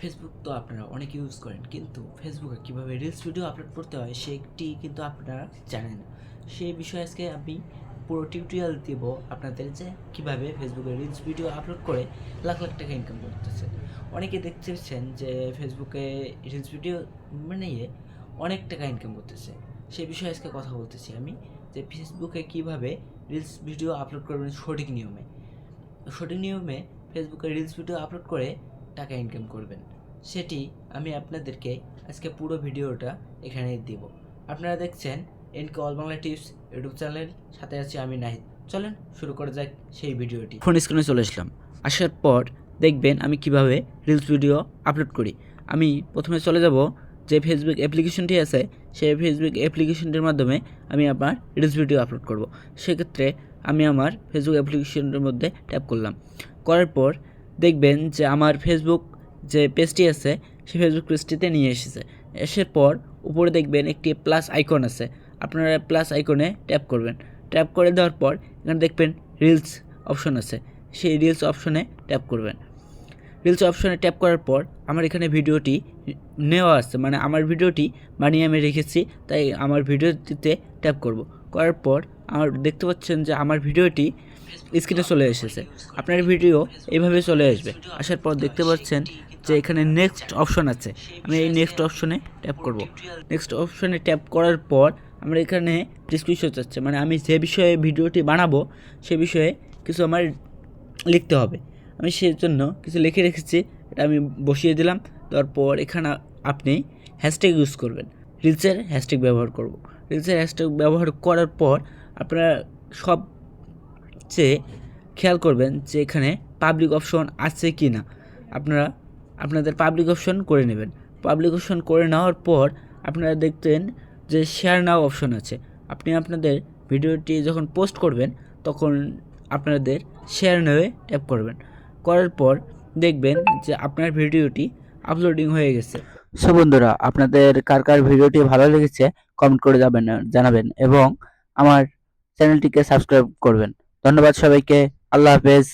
Facebook তো আপনারা অনেক ইউজ করেন, কিন্তু ফেসবুকে কীভাবে রিলস ভিডিও আপলোড করতে হয় সেটি কিন্তু আপনারা জানেন না। সেই বিষয়ে আজকে আমি পুরো টিউটোরিয়াল দেব আপনাদের, যে কীভাবে ফেসবুকে রিলস ভিডিও আপলোড করে লাখ লাখ টাকা ইনকাম করতেছে। অনেকে দেখতেছেন যে ফেসবুকে রিলস ভিডিও বানিয়ে অনেক টাকা ইনকাম করতেছে। সেই বিষয়ে আজকে কথা বলতেছি আমি, যে ফেসবুকে কীভাবে রিলস ভিডিও আপলোড করবেন সঠিক নিয়মে ফেসবুকে রিলস ভিডিও আপলোড করে টাকা ইনকাম করবেন, সেটি আমি আপনাদেরকে আজকে পুরো ভিডিওটা এখানে দিব। আপনারা দেখছেন NK all Bangla tips YouTube channel, সাথে আছি আমি নাহিদ। চলেন শুরু করা যাক সেই ভিডিওটি। ফোন স্ক্রিনে চলে আসলাম। আসার পর দেখবেন আমি কিভাবে রিলস ভিডিও আপলোড করি। আমি প্রথমে চলে যাব যে ফেসবুক অ্যাপ্লিকেশনটি আছে, সেই ফেসবুক অ্যাপ্লিকেশনটির মাধ্যমে আমি আমার রিলস ভিডিও আপলোড করব। সেক্ষেত্রে আমি আমার ফেসবুক অ্যাপ্লিকেশনের মধ্যে ট্যাপ করলাম। করার পর দেখবেন যে আমার ফেসবুক যে পেজটি আছে সেই ফেসবুক পেজটিতে নিয়ে এসেছে। এসে পর উপরে দেখবেন একটি প্লাস আইকন আছে, আপনারা প্লাস আইকনে ট্যাপ করবেন। ট্যাপ করে দেওয়ার পর এখানে দেখবেন রিলস অপশন আছে, সেই রিলস অপশনে ট্যাপ করবেন। রিলস অপশনে ট্যাপ করার পর আমার এখানে ভিডিওটি নেওয়া আছে, মানে আমার ভিডিওটি বানিয়ে আমি রেখেছি, তাই আমার ভিডিওটিতে ট্যাপ করব। করার পর আমার দেখতে পাচ্ছেন যে আমার ভিডিওটি স্ক্রিনে চলে এসেছে। আপনার ভিডিও এইভাবে চলে আসবে। আসার পর দেখতে পাচ্ছেন যে এখানে নেক্সট অপশন আছে, আমি এই নেক্সট অপশনে ট্যাপ করব। নেক্সট অপশনে ট্যাপ করার পর আমরা এখানে ডিসক্রিপশন চাচ্ছে, মানে আমি যে বিষয়ে ভিডিওটি বানাবো সে বিষয়ে কিছু আমার লিখতে হবে। আমি সেই জন্য কিছু লিখে রেখেছি, এটা আমি বসিয়ে দিলাম। তারপর এখানে আপনি হ্যাশট্যাগ ইউজ করবেন, রিলসের হ্যাশট্যাগ ব্যবহার করব। রিলসের হ্যাশট্যাগ ব্যবহার করার পর আপনারা সবচেয়ে খেয়াল করবেন যে এখানে পাবলিক অপশন আছে কি না। আপনাদের পাবলিক অপশন করে নেবেন। পাবলিক অপশন করে নেওয়ার পর আপনারা দেখতেন যে শেয়ার নাও অপশন আছে। আপনি আপনাদের ভিডিওটি যখন পোস্ট করবেন তখন আপনাদের শেয়ার নাওয়ে ট্যাপ করবেন। করার পর দেখবেন যে আপনার ভিডিওটি আপলোডিং হয়ে গেছে। সো বন্ধুরা, আপনাদের কার কার ভিডিওটি ভালো লেগেছে কমেন্ট করে জানাবেন এবং আমার চ্যানেলটিকে সাবস্ক্রাইব করবেন। ধন্যবাদ সবাইকে। আল্লাহ হাফেজ।